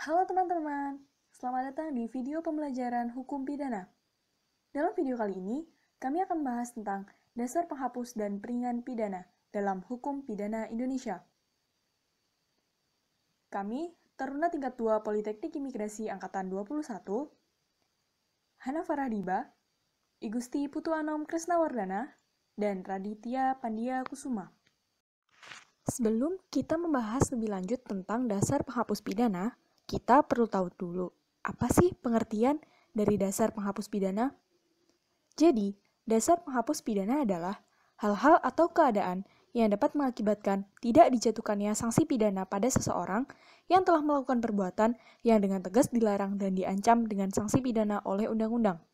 Halo teman-teman, selamat datang di video pembelajaran hukum pidana. Dalam video kali ini, kami akan membahas tentang dasar penghapus dan peringan pidana dalam hukum pidana Indonesia. Kami, Taruna Tingkat 2 Politeknik Imigrasi Angkatan 21, Hana Farahdiba, Igusti Putu Anom Kresnawardana, dan Raditya Pandia Kusuma. Sebelum kita membahas lebih lanjut tentang dasar penghapus pidana, kita perlu tahu dulu, apa sih pengertian dari dasar penghapus pidana? Jadi, dasar penghapus pidana adalah hal-hal atau keadaan yang dapat mengakibatkan tidak dijatuhkannya sanksi pidana pada seseorang yang telah melakukan perbuatan yang dengan tegas dilarang dan diancam dengan sanksi pidana oleh undang-undang.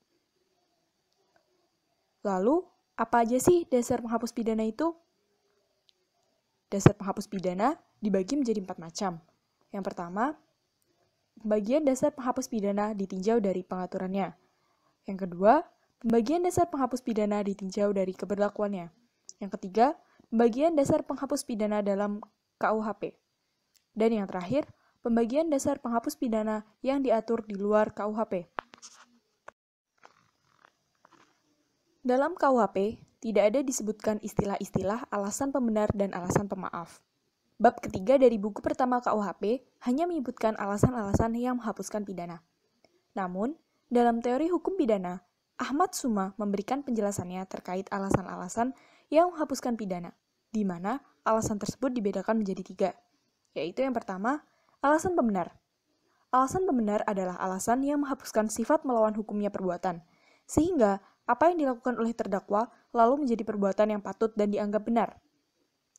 Lalu, apa aja sih dasar penghapus pidana itu? Dasar penghapus pidana dibagi menjadi 4 macam. Yang pertama, pembagian dasar penghapus pidana ditinjau dari pengaturannya. Yang kedua, pembagian dasar penghapus pidana ditinjau dari keberlakuannya. Yang ketiga, pembagian dasar penghapus pidana dalam KUHP. Dan yang terakhir, pembagian dasar penghapus pidana yang diatur di luar KUHP. Dalam KUHP, tidak ada disebutkan istilah-istilah alasan pembenar dan alasan pemaaf. Bab ketiga dari buku pertama KUHP hanya menyebutkan alasan-alasan yang menghapuskan pidana. Namun, dalam teori hukum pidana, Ahmad Suma memberikan penjelasannya terkait alasan-alasan yang menghapuskan pidana, di mana alasan tersebut dibedakan menjadi 3, yaitu yang pertama, alasan pembenar. Alasan pembenar adalah alasan yang menghapuskan sifat melawan hukumnya perbuatan, sehingga apa yang dilakukan oleh terdakwa lalu menjadi perbuatan yang patut dan dianggap benar.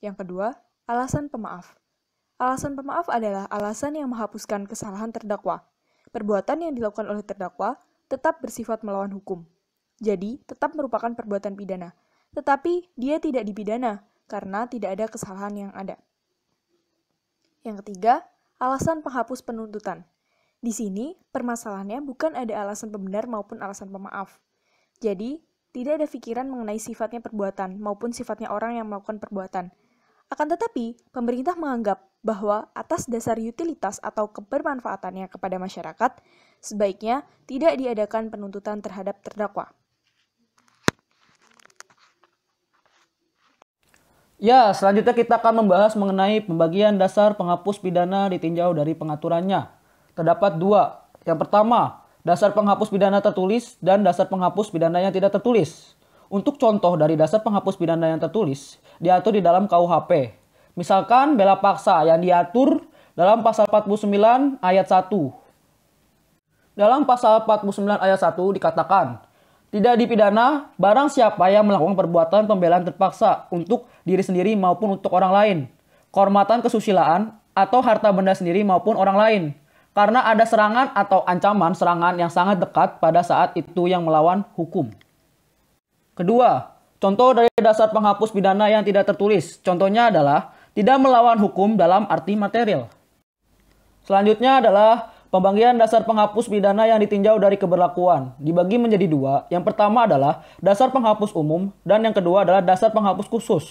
Yang kedua, alasan pemaaf. Alasan pemaaf adalah alasan yang menghapuskan kesalahan terdakwa. Perbuatan yang dilakukan oleh terdakwa tetap bersifat melawan hukum. Jadi, tetap merupakan perbuatan pidana. Tetapi, dia tidak dipidana karena tidak ada kesalahan yang ada. Yang ketiga, alasan penghapus penuntutan. Di sini, permasalahannya bukan ada alasan pembenar maupun alasan pemaaf. Jadi, tidak ada pikiran mengenai sifatnya perbuatan maupun sifatnya orang yang melakukan perbuatan. Akan tetapi, pemerintah menganggap bahwa atas dasar utilitas atau kebermanfaatannya kepada masyarakat, sebaiknya tidak diadakan penuntutan terhadap terdakwa. Ya, selanjutnya kita akan membahas mengenai pembagian dasar penghapus pidana ditinjau dari pengaturannya. Terdapat 2. Yang pertama, dasar penghapus pidana tertulis dan dasar penghapus pidana yang tidak tertulis. Untuk contoh dari dasar penghapus pidana yang tertulis, diatur di dalam KUHP. Misalkan bela paksa yang diatur dalam pasal 49 ayat 1. Dalam pasal 49 ayat 1 dikatakan, tidak dipidana barang siapa yang melakukan perbuatan pembelaan terpaksa untuk diri sendiri maupun untuk orang lain, kehormatan kesusilaan, atau harta benda sendiri maupun orang lain, karena ada serangan atau ancaman serangan yang sangat dekat pada saat itu yang melawan hukum. Kedua, contoh dari dasar penghapus pidana yang tidak tertulis. Contohnya adalah tidak melawan hukum dalam arti material. Selanjutnya adalah pembagian dasar penghapus pidana yang ditinjau dari keberlakuan. Dibagi menjadi 2. Yang pertama adalah dasar penghapus umum dan yang kedua adalah dasar penghapus khusus.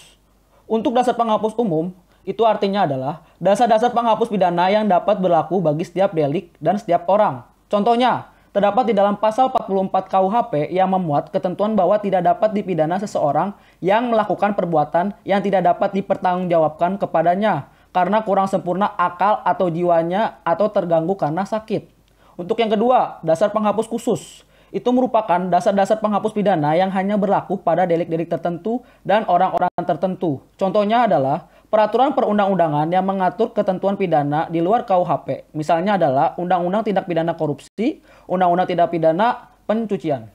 Untuk dasar penghapus umum, itu artinya adalah dasar-dasar penghapus pidana yang dapat berlaku bagi setiap delik dan setiap orang. Contohnya, terdapat di dalam pasal 44 KUHP yang memuat ketentuan bahwa tidak dapat dipidana seseorang yang melakukan perbuatan yang tidak dapat dipertanggungjawabkan kepadanya karena kurang sempurna akal atau jiwanya atau terganggu karena sakit. Untuk yang kedua, dasar penghapus khusus. Itu merupakan dasar-dasar penghapus pidana yang hanya berlaku pada delik-delik tertentu dan orang-orang tertentu. Contohnya adalah peraturan perundang-undangan yang mengatur ketentuan pidana di luar KUHP. Misalnya adalah Undang-Undang Tindak Pidana Korupsi, Undang-Undang Tindak Pidana Pencucian.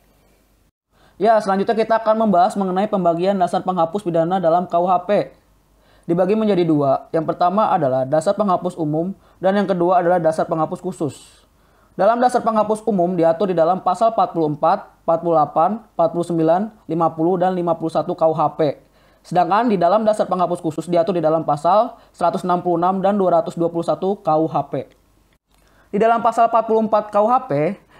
Ya, selanjutnya kita akan membahas mengenai pembagian dasar penghapus pidana dalam KUHP. Dibagi menjadi 2. Yang pertama adalah dasar penghapus umum dan yang kedua adalah dasar penghapus khusus. Dalam dasar penghapus umum diatur di dalam pasal 44, 48, 49, 50, dan 51 KUHP. Sedangkan di dalam dasar penghapus khusus diatur di dalam pasal 166 dan 221 KUHP. Di dalam pasal 44 KUHP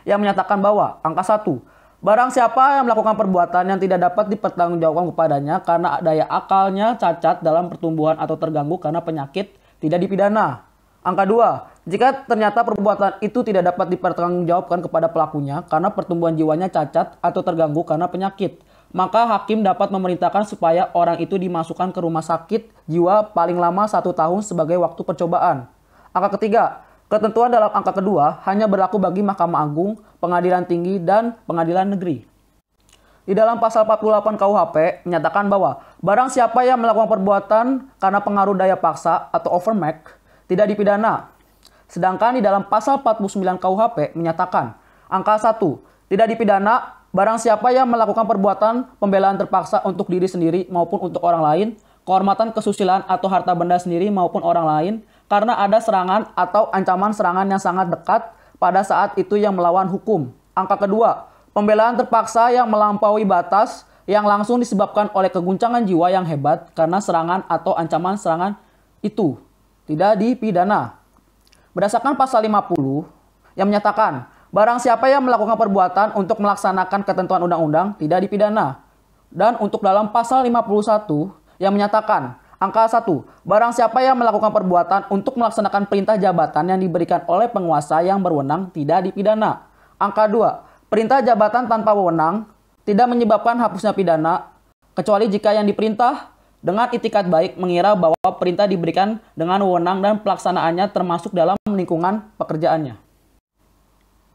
yang menyatakan bahwa angka 1, barang siapa yang melakukan perbuatan yang tidak dapat dipertanggungjawabkan kepadanya karena daya akalnya cacat dalam pertumbuhan atau terganggu karena penyakit tidak dipidana. Angka 2, jika ternyata perbuatan itu tidak dapat dipertanggungjawabkan kepada pelakunya karena pertumbuhan jiwanya cacat atau terganggu karena penyakit, maka hakim dapat memerintahkan supaya orang itu dimasukkan ke rumah sakit jiwa paling lama 1 tahun sebagai waktu percobaan. Angka ketiga, ketentuan dalam angka kedua hanya berlaku bagi Mahkamah Agung, Pengadilan Tinggi, dan Pengadilan Negeri. Di dalam pasal 48 KUHP menyatakan bahwa barang siapa yang melakukan perbuatan karena pengaruh daya paksa atau overmatch tidak dipidana. Sedangkan di dalam pasal 49 KUHP menyatakan angka 1, tidak dipidana barang siapa yang melakukan perbuatan pembelaan terpaksa untuk diri sendiri maupun untuk orang lain, kehormatan kesusilaan atau harta benda sendiri maupun orang lain, karena ada serangan atau ancaman serangan yang sangat dekat pada saat itu yang melawan hukum. Angka kedua, pembelaan terpaksa yang melampaui batas yang langsung disebabkan oleh keguncangan jiwa yang hebat karena serangan atau ancaman serangan itu tidak dipidana. Berdasarkan pasal 50 yang menyatakan barang siapa yang melakukan perbuatan untuk melaksanakan ketentuan undang-undang tidak dipidana. Dan untuk dalam pasal 51 yang menyatakan angka 1, barang siapa yang melakukan perbuatan untuk melaksanakan perintah jabatan yang diberikan oleh penguasa yang berwenang tidak dipidana. Angka 2, perintah jabatan tanpa wewenang tidak menyebabkan hapusnya pidana kecuali jika yang diperintah dengan itikat baik mengira bahwa perintah diberikan dengan wewenang dan pelaksanaannya termasuk dalam lingkungan pekerjaannya.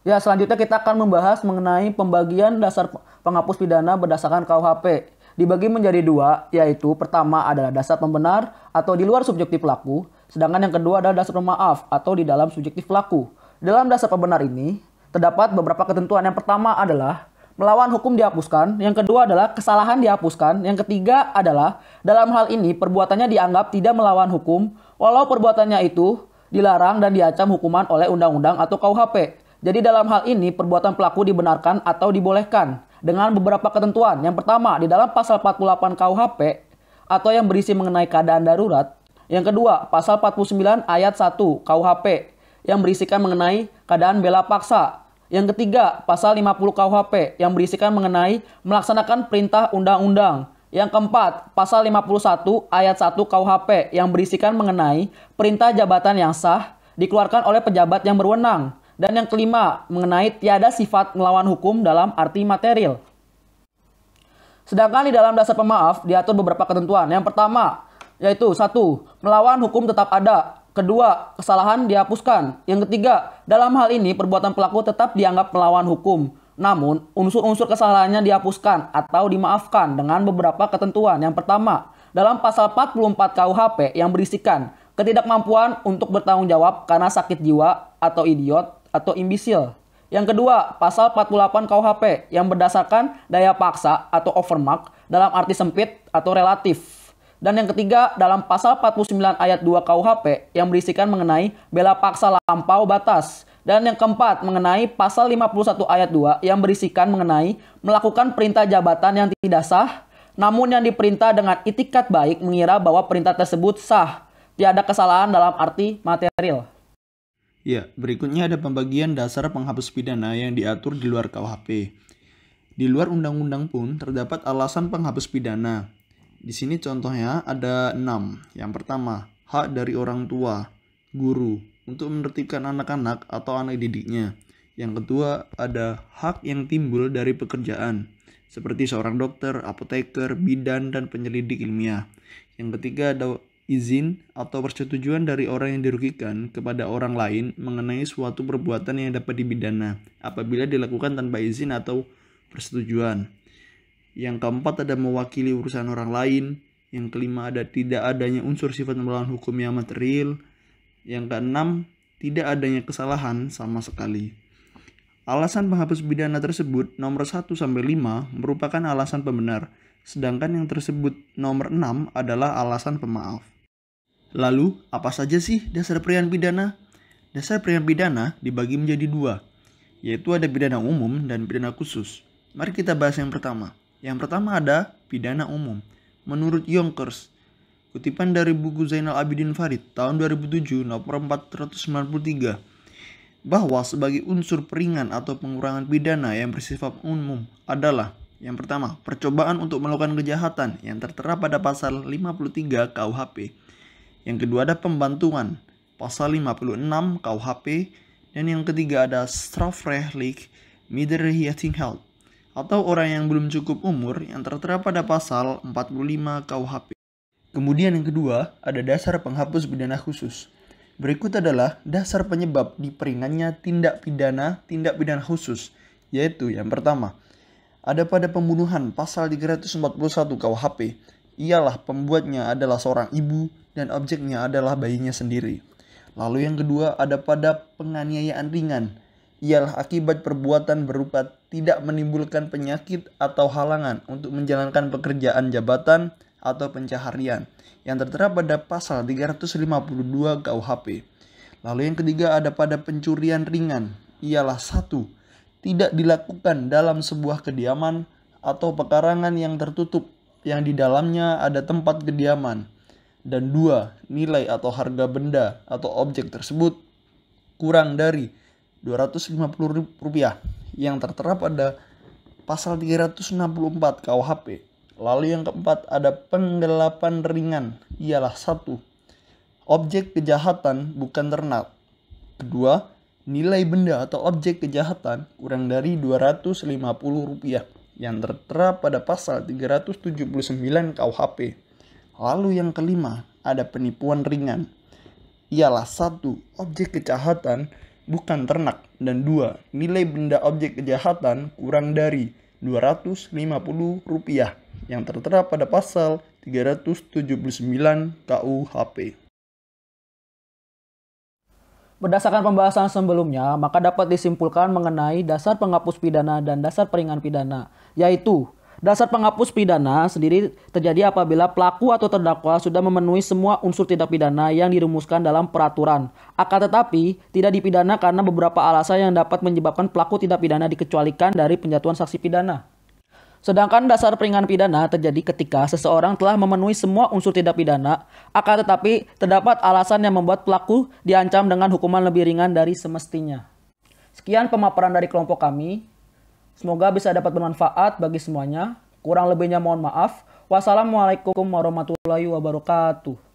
Ya, selanjutnya kita akan membahas mengenai pembagian dasar penghapus pidana berdasarkan KUHP. Dibagi menjadi 2, yaitu pertama adalah dasar pembenar atau di luar subjektif pelaku, sedangkan yang kedua adalah dasar pemaaf atau di dalam subjektif pelaku. Dalam dasar pembenar ini, terdapat beberapa ketentuan. Yang pertama adalah melawan hukum dihapuskan, yang kedua adalah kesalahan dihapuskan, yang ketiga adalah dalam hal ini perbuatannya dianggap tidak melawan hukum walau perbuatannya itu dilarang dan diancam hukuman oleh undang-undang atau KUHP. Jadi dalam hal ini perbuatan pelaku dibenarkan atau dibolehkan dengan beberapa ketentuan. Yang pertama di dalam pasal 48 KUHP atau yang berisi mengenai keadaan darurat. Yang kedua pasal 49 ayat 1 KUHP yang berisikan mengenai keadaan bela paksa. Yang ketiga, pasal 50 KUHP yang berisikan mengenai melaksanakan perintah undang-undang. Yang keempat, pasal 51 ayat 1 KUHP yang berisikan mengenai perintah jabatan yang sah dikeluarkan oleh pejabat yang berwenang. Dan yang kelima, mengenai tiada sifat melawan hukum dalam arti material. Sedangkan di dalam dasar pemaaf diatur beberapa ketentuan. Yang pertama, yaitu 1, melawan hukum tetap ada. Kedua, kesalahan dihapuskan. Yang ketiga, dalam hal ini perbuatan pelaku tetap dianggap melawan hukum. Namun, unsur-unsur kesalahannya dihapuskan atau dimaafkan dengan beberapa ketentuan. Yang pertama, dalam pasal 44 KUHP yang berisikan ketidakmampuan untuk bertanggung jawab karena sakit jiwa atau idiot atau imbisil. Yang kedua, pasal 48 KUHP yang berdasarkan daya paksa atau overmark dalam arti sempit atau relatif. Dan yang ketiga, dalam pasal 49 ayat 2 KUHP yang berisikan mengenai bela paksa lampau batas. Dan yang keempat, mengenai pasal 51 ayat 2 yang berisikan mengenai melakukan perintah jabatan yang tidak sah, namun yang diperintah dengan itikat baik mengira bahwa perintah tersebut sah. Tiada kesalahan dalam arti material. Ya, berikutnya ada pembagian dasar penghapus pidana yang diatur di luar KUHP. Di luar undang-undang pun terdapat alasan penghapus pidana. Di sini contohnya ada 6. Yang pertama, hak dari orang tua, guru, untuk menertibkan anak-anak atau anak didiknya. Yang kedua, ada hak yang timbul dari pekerjaan, seperti seorang dokter, apoteker, bidan, dan penyelidik ilmiah. Yang ketiga, ada izin atau persetujuan dari orang yang dirugikan kepada orang lain mengenai suatu perbuatan yang dapat dipidana, apabila dilakukan tanpa izin atau persetujuan. Yang keempat ada mewakili urusan orang lain. Yang kelima ada tidak adanya unsur sifat melawan hukum yang material. Yang keenam tidak adanya kesalahan sama sekali. Alasan penghapus pidana tersebut nomor 1-5 merupakan alasan pembenar, sedangkan yang tersebut nomor 6 adalah alasan pemaaf. Lalu apa saja sih dasar peringan pidana? Dasar peringan pidana dibagi menjadi 2, yaitu ada pidana umum dan pidana khusus. Mari kita bahas yang pertama. Yang pertama ada pidana umum. Menurut Yonkers, kutipan dari buku Zainal Abidin Farid tahun 2007 nomor 493, bahwa sebagai unsur peringan atau pengurangan pidana yang bersifat umum adalah yang pertama, percobaan untuk melakukan kejahatan yang tertera pada pasal 53 KUHP. Yang kedua ada pembantuan. pasal 56 KUHP, dan yang ketiga ada strafrechtlich minderjährigenheld atau orang yang belum cukup umur yang tertera pada pasal 45 KUHP. Kemudian yang kedua ada dasar penghapus pidana khusus. Berikut adalah dasar penyebab diperingannya tindak pidana khusus, yaitu yang pertama, ada pada pembunuhan pasal 341 KUHP, ialah pembuatnya adalah seorang ibu dan objeknya adalah bayinya sendiri. Lalu yang kedua ada pada penganiayaan ringan, ialah akibat perbuatan berupa tidak menimbulkan penyakit atau halangan untuk menjalankan pekerjaan jabatan atau pencaharian yang tertera pada pasal 352 KUHP. Lalu yang ketiga ada pada pencurian ringan, ialah 1. Tidak dilakukan dalam sebuah kediaman atau pekarangan yang tertutup yang di dalamnya ada tempat kediaman. Dan 2. Nilai atau harga benda atau objek tersebut kurang dari Rp250 yang tertera pada pasal 364 KUHP. Lalu yang keempat ada penggelapan ringan, ialah 1. Objek kejahatan bukan ternak. Kedua, nilai benda atau objek kejahatan kurang dari Rp250 yang tertera pada pasal 379 KUHP. Lalu yang kelima ada penipuan ringan, ialah 1. Objek kejahatan bukan ternak, dan 2. Nilai benda objek kejahatan kurang dari Rp250 yang tertera pada pasal 379 KUHP. Berdasarkan pembahasan sebelumnya, maka dapat disimpulkan mengenai dasar penghapus pidana dan dasar peringan pidana, yaitu dasar penghapus pidana sendiri terjadi apabila pelaku atau terdakwa sudah memenuhi semua unsur tindak pidana yang dirumuskan dalam peraturan. Akan tetapi, tidak dipidana karena beberapa alasan yang dapat menyebabkan pelaku tindak pidana dikecualikan dari penjatuhan sanksi pidana. Sedangkan dasar peringan pidana terjadi ketika seseorang telah memenuhi semua unsur tindak pidana, akan tetapi terdapat alasan yang membuat pelaku diancam dengan hukuman lebih ringan dari semestinya. Sekian pemaparan dari kelompok kami. Semoga bisa dapat bermanfaat bagi semuanya. Kurang lebihnya mohon maaf. Wassalamualaikum warahmatullahi wabarakatuh.